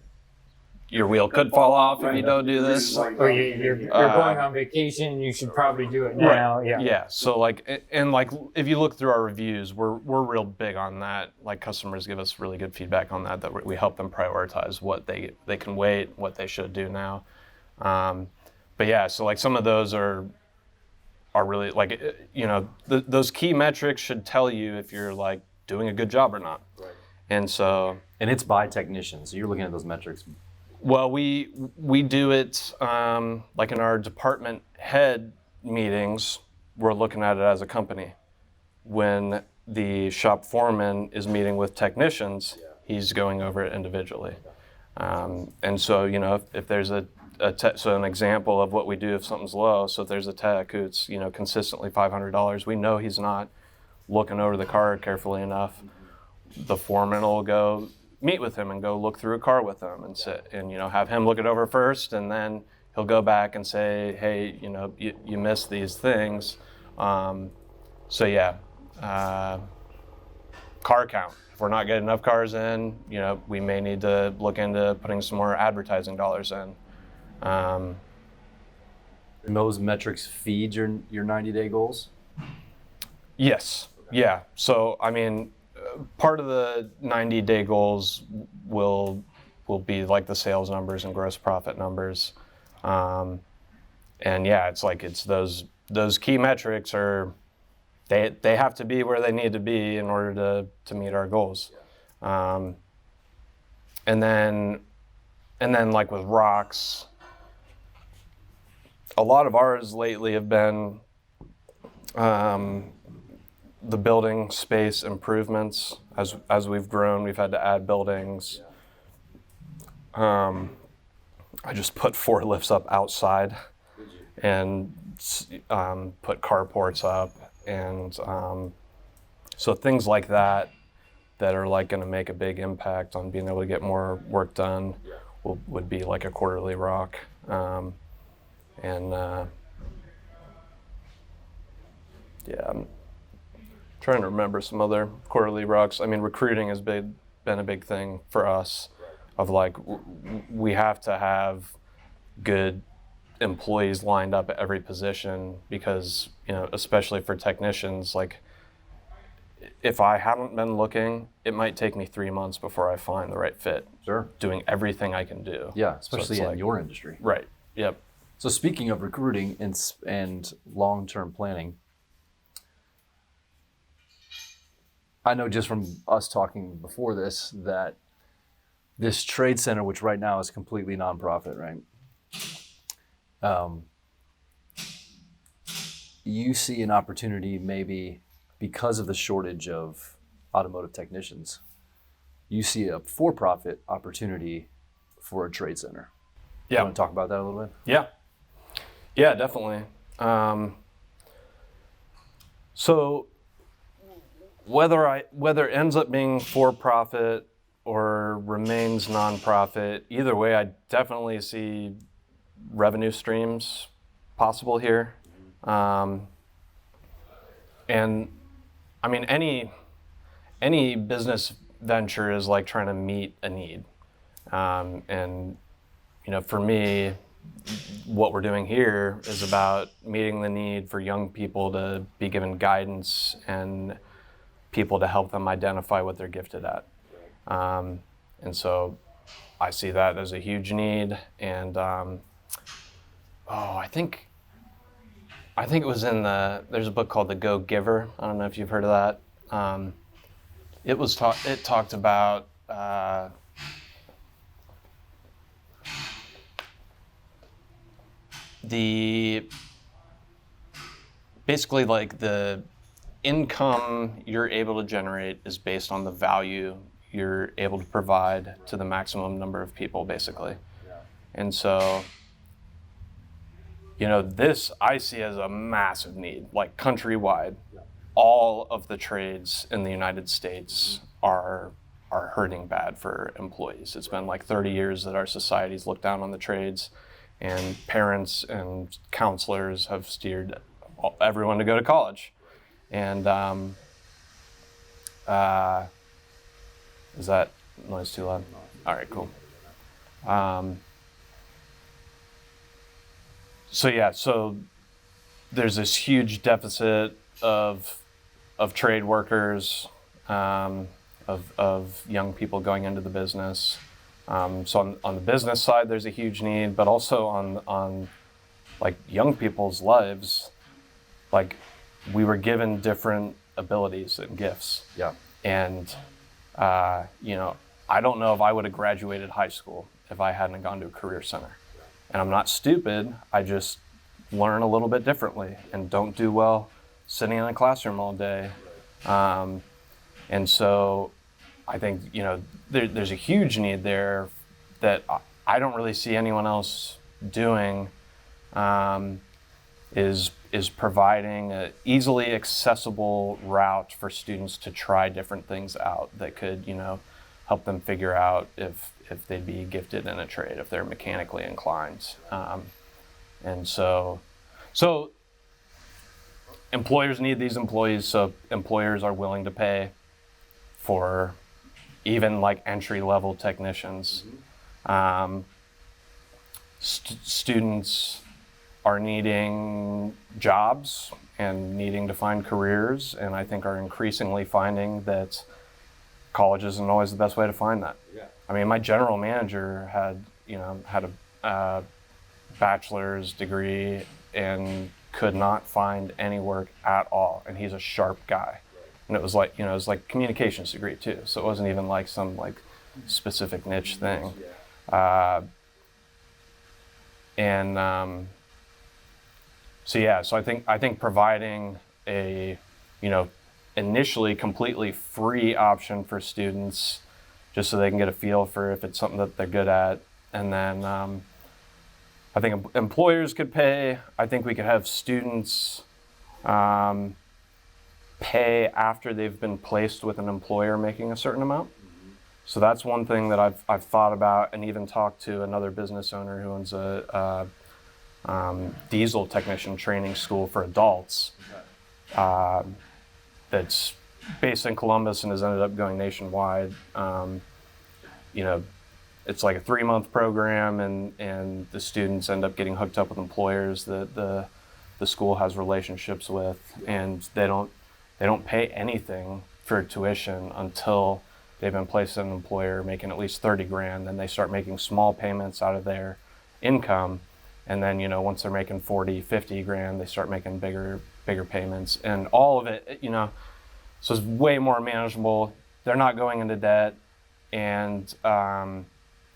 your wheel could fall off if you don't do this. Or you're going on vacation, you should probably do it now. Right. Yeah. So like, and like, if you look through our reviews, we're real big on that. Like, customers give us really good feedback on that we help them prioritize what they can wait, what they should do now. But yeah, so like some of those are really like, you know, those key metrics should tell you if you're like doing a good job or not. Right. And so. And it's by technicians. So you're looking at those metrics. Well, we do it like in our department head meetings, we're looking at it as a company. When the shop foreman is meeting with technicians, he's going over it individually. And so, you know, if there's so an example of what we do if something's low, so if there's a tech who's, you know, consistently $500, we know he's not looking over the car carefully enough. The foreman will go meet with him and go look through a car with him and sit and, you know, have him look it over first, and then he'll go back and say, hey, you know, you missed these things. So yeah, car count. If we're not getting enough cars in, you know, we may need to look into putting some more advertising dollars in. And those metrics feed your 90-day goals? Yes. Yeah. So, I mean, part of the 90-day goals will be like the sales numbers and gross profit numbers. And yeah, it's like, it's those key metrics are, they have to be where they need to be in order to meet our goals. And then like with rocks, a lot of ours lately have been the building space improvements. As we've grown, we've had to add buildings. I just put 4 lifts up outside and put carports up, and so things like that are like going to make a big impact on being able to get more work done would be like a quarterly rock. Yeah, I'm trying to remember some other quarterly rocks. I mean, recruiting has been a big thing for us, of like, we have to have good employees lined up at every position, because, you know, especially for technicians, like, if I haven't been looking, it might take me 3 months before I find the right fit. Sure. Doing everything I can do. Yeah, especially so in your industry. Right. Yep. So speaking of recruiting and long-term planning, I know just from us talking before this that this trade center, which right now is completely nonprofit, right? You see an opportunity, maybe because of the shortage of automotive technicians, you see a for-profit opportunity for a trade center. Yeah. You want to talk about that a little bit? Yeah. Yeah, definitely. So whether it ends up being for-profit or remains nonprofit, either way, I definitely see revenue streams possible here. And I mean, any business venture is like trying to meet a need. And, you know, for me, what we're doing here is about meeting the need for young people to be given guidance and people to help them identify what they're gifted at. And so I see that as a huge need. And Oh, I think it was in there's a book called The Go Giver. I don't know if you've heard of that. It talked about basically like the income you're able to generate is based on the value you're able to provide to the maximum number of people, basically. And so, this I see as a massive need, like countrywide. All of the trades in the United States are hurting bad for employees. It's been like 30 years that our society's looked down on the trades, and parents and counselors have steered everyone to go to college. And is that noise too loud? All right, cool. So there's this huge deficit of trade workers, of young people going into the business. So on the business side, there's a huge need, but also on like young people's lives, like we were given different abilities and gifts. Yeah. And, I don't know if I would have graduated high school if I hadn't gone to a career center. And I'm not stupid. I just learn a little bit differently and don't do well sitting in a classroom all day. And so I think, there's a huge need there that I don't really see anyone else doing, is providing an easily accessible route for students to try different things out that could, help them figure out if they'd be gifted in a trade, if they're mechanically inclined. And so employers need these employees, so employers are willing to pay for even like entry-level technicians. Students are needing jobs and needing to find careers, and I think are increasingly finding that college isn't always the best way to find that. Yeah. I mean, my general manager had a bachelor's degree and could not find any work at all, and he's a sharp guy. And it was like communications degree too, so it wasn't even like some like specific niche thing. So I think providing a initially completely free option for students, just so they can get a feel for if it's something that they're good at, and then I think employers could pay. I think we could have students pay after they've been placed with an employer making a certain amount. So that's one thing that I've thought about, and even talked to another business owner who owns a diesel technician training school for adults. That's based in Columbus and has ended up going nationwide. It's like a 3-month program, and the students end up getting hooked up with employers that the school has relationships with, and they don't pay anything for tuition until they've been placed in an employer making at least $30,000. Then they start making small payments out of their income, and then once they're making $40,000-$50,000, they start making bigger payments, and all of it, so it's way more manageable. They're not going into debt, and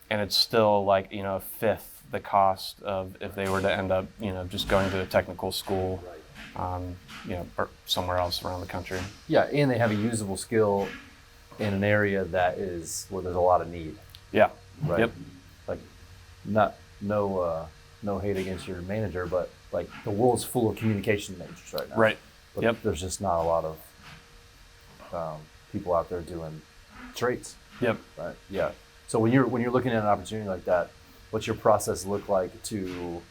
it's still like a fifth the cost of if they were to end up just going to a technical school, or somewhere else around the country. Yeah, and they have a usable skill in an area that is where there's a lot of need. Yeah. Right. Yep. Like, no hate against your manager, but like the world's full of communication majors right now. Right. But Yep. there's just not a lot of people out there doing trades. Yep. Right. Yeah. So when you're looking at an opportunity like that, what's your process look like to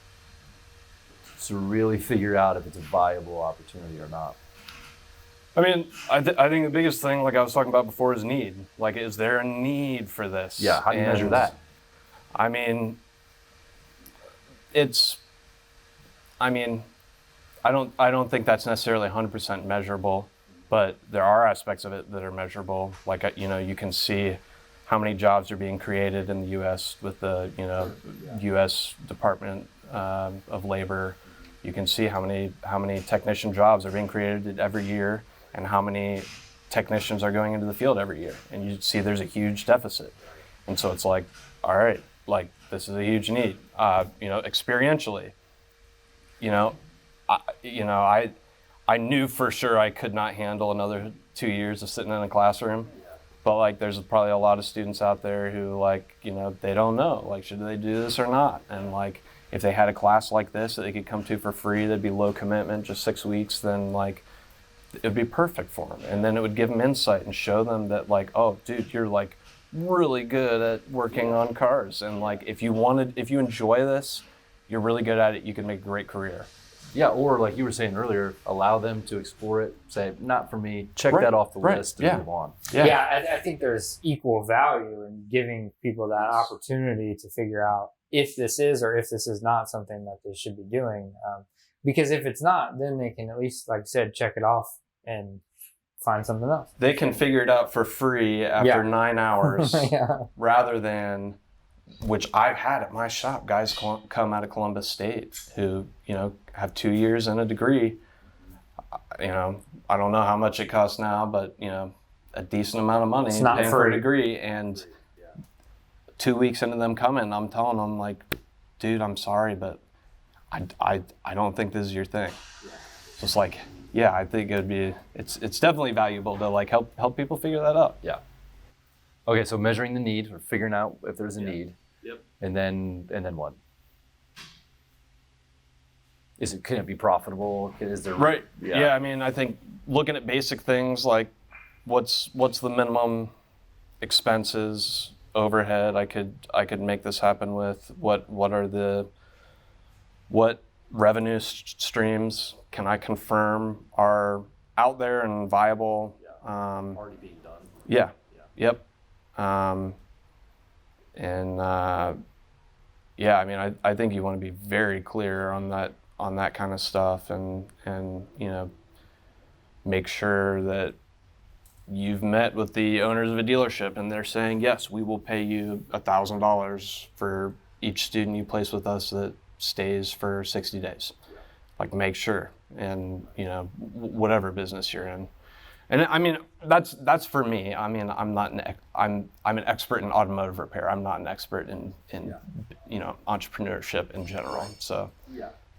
really figure out if it's a viable opportunity or not? I mean, I think the biggest thing, like I was talking about before, is need. Like, is there a need for this? Yeah. How do you measure that? I mean, I don't think that's necessarily 100% measurable, but there are aspects of it that are measurable. Like, you can see how many jobs are being created in the U.S. with the, U.S. Department of labor. You can see how many technician jobs are being created every year, and how many technicians are going into the field every year. And you see there's a huge deficit. And so it's like, all right, like this is a huge need. Experientially, I knew for sure I could not handle another 2 years of sitting in a classroom. But like, there's probably a lot of students out there who they don't know, like, should they do this or not? And like, if they had a class like this that they could come to for free, that'd be low commitment, just 6 weeks, then like, it'd be perfect for them. And then it would give them insight and show them that like, oh dude, you're like really good at working on cars. And like, if you enjoy this, you're really good at it, you can make a great career. Yeah, or like you were saying earlier, allow them to explore it, say, not for me, check Right, that off the right, list and yeah. move on. I think there's equal value in giving people that opportunity to figure out if this is or if this is not something that they should be doing. Because if it's not, then they can at least, like you said, check it off and find something else. They can figure it out for free after 9 hours Yeah. rather than, which I've had at my shop, guys come out of Columbus State who, have 2 years and a degree. I don't know how much it costs now, but, a decent amount of money It's not paying for a free. degree. And 2 weeks into them coming, I'm telling them like, dude, I'm sorry, but I don't think this is your thing. So it's like, yeah, I think it's definitely valuable to like help people figure that out. Yeah. Okay, so measuring the need, or figuring out if there's a need. Yep. And then what? Can it be profitable? Is there Right. Yeah. I mean, I think looking at basic things like what's the minimum expenses, overhead I could make this happen with. What revenue streams can I confirm are out there and viable? already being done? Yeah. Yep. I mean, I think you want to be very clear on that kind of stuff, and make sure that you've met with the owners of a dealership and they're saying, yes, we will pay you $1,000 for each student you place with us that stays for 60 days. Like, make sure, and whatever business you're in. And I mean, that's for me. I mean, I'm an expert in automotive repair. I'm not an expert in entrepreneurship in general. So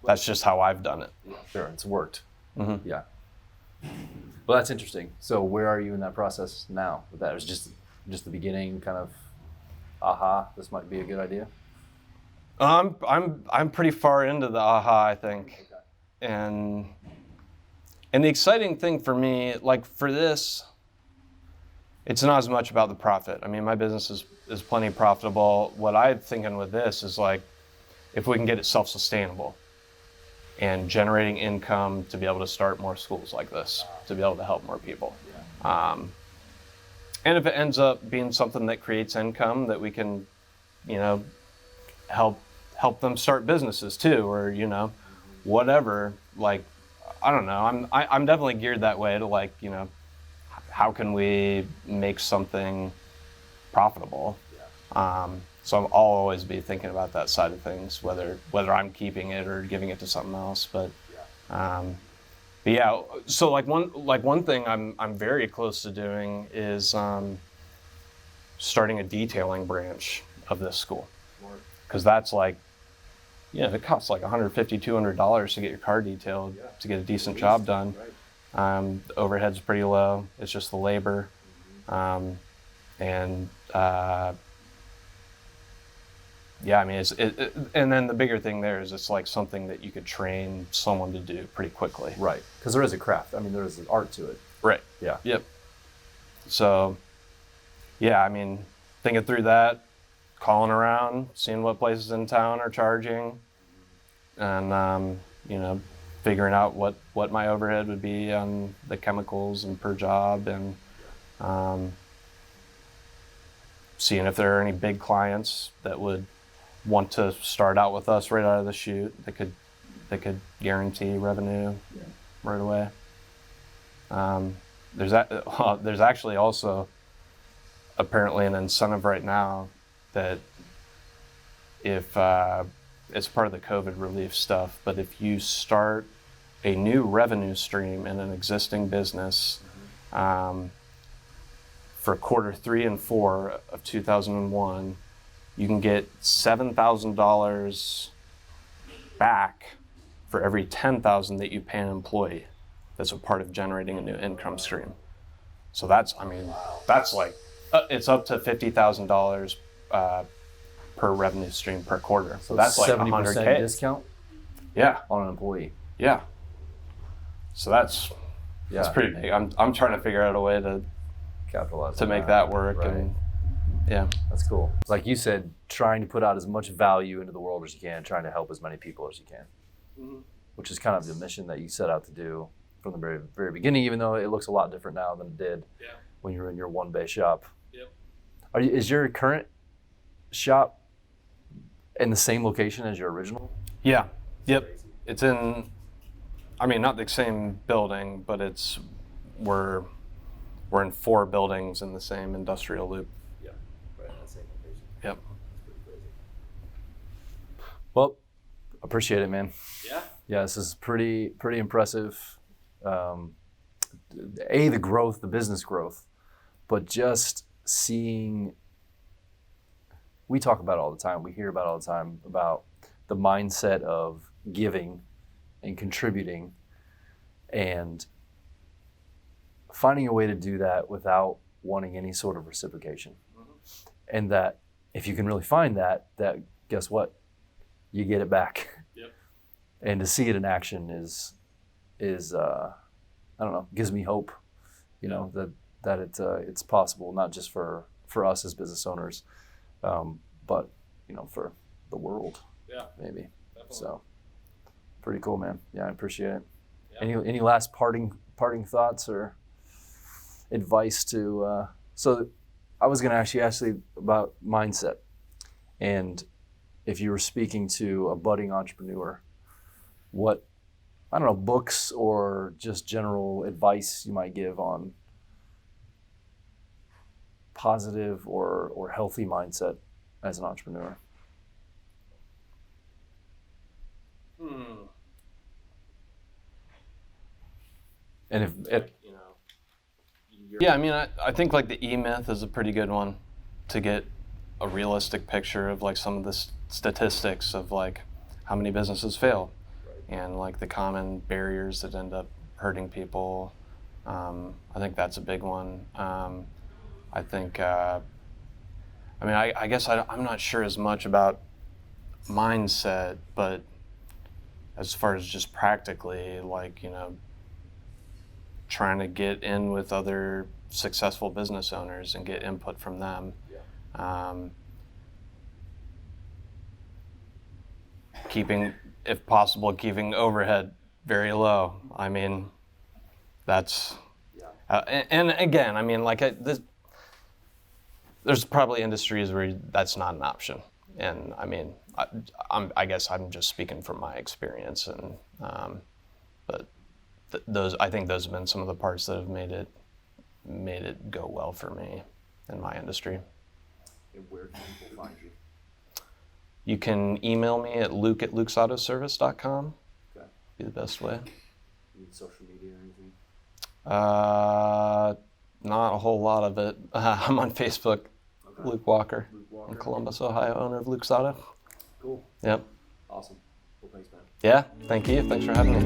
that's just how I've done it. Sure, it's worked. Mm-hmm. Yeah. Well, that's interesting. So where are you in that process now? That was just the beginning, kind of, this might be a good idea. I'm pretty far into the I think, and the exciting thing for me, like for this, it's not as much about the profit. I mean, my business is plenty profitable. What I'm thinking with this is like, if we can get it self-sustainable and generating income to be able to start more schools like this, to be able to help more people. And if it ends up being something that creates income that we can, help them start businesses too, or, whatever, like, I don't know. I'm definitely geared that way to like, how can we make something profitable? So I'll always be thinking about that side of things, whether I'm keeping it or giving it to something else. But yeah. So like one thing I'm very close to doing is starting a detailing branch of this school, because that's like, it costs like $150, $200 to get your car detailed, to get a decent job done. The overhead's pretty low. It's just the labor. And then the bigger thing there is it's like something that you could train someone to do pretty quickly. Right, because there is a craft. I mean, there is an art to it. Right. Yeah. Yep. So, yeah, I mean, thinking through that, calling around, seeing what places in town are charging, and figuring out what my overhead would be on the chemicals and per job, and seeing if there are any big clients that would want to start out with us right out of the chute that could guarantee revenue right away. There's actually also apparently an incentive right now that if it's part of the COVID relief stuff, but if you start a new revenue stream in an existing business, for quarter 3 and 4 of 2001, you can get $7,000 back for every $10,000 that you pay an employee. That's a part of generating a new income stream. So that's like, it's up to $50,000 per revenue stream per quarter. So that's like 70% 100K. discount Yeah, on an employee. yeah. So that's pretty big. I'm trying to figure out a way to Capitalize to on make that work, right. and yeah. That's cool. Like you said, trying to put out as much value into the world as you can, trying to help as many people as you can, which is kind of the mission that you set out to do from the very, very beginning, even though it looks a lot different now than it did when you were in your one bay shop. Yep. Is your current shop in the same location as your original? Yeah. Yep. It's in, I mean, not the same building, but we're in 4 buildings in the same industrial loop. Yeah, right in that same location. Yep. That's pretty crazy. Well, appreciate it, man. Yeah. Yeah, this is pretty impressive. The growth, the business growth, but just seeing, we talk about it all the time, we hear about it all the time, about the mindset of giving and contributing and finding a way to do that without wanting any sort of reciprocation. And that if you can really find that guess what? You get it back. Yep. And to see it in action is I don't know, gives me hope, you know, that it's possible, not just for us as business owners, but you know, for the world. Yeah. Maybe. Definitely. So pretty cool, man. Yeah, I appreciate it. Yeah. Any last parting thoughts or advice to so I was going to actually ask you about mindset, and if you were speaking to a budding entrepreneur, what, I don't know, books or just general advice you might give on positive or healthy mindset as an entrepreneur? And if Yeah, I mean, I think like the E-Myth is a pretty good one to get a realistic picture of like some of the statistics of like how many businesses fail and like the common barriers that end up hurting people. I think that's a big one. I think, I mean, I guess I'm not sure as much about mindset, but as far as just practically, like, you know, trying to get in with other successful business owners and get input from them. Keeping, if possible, keeping overhead very low. I mean, that's, and again, I mean, like there's probably industries where that's not an option. And I mean, I guess I'm just speaking from my experience, and but I think those have been some of the parts that have made it go well for me in my industry. And where can people find you? You can email me at luke@lukesautoservice.com. Okay. Be the best way. Any social media or anything? Not a whole lot of it. I'm on Facebook. Okay. Luke Walker. Luke Walker. In Columbus, Ohio, owner of Luke's Auto. Cool. Yep. Awesome. Well, thanks, man. Yeah, thank you. Thanks for having me.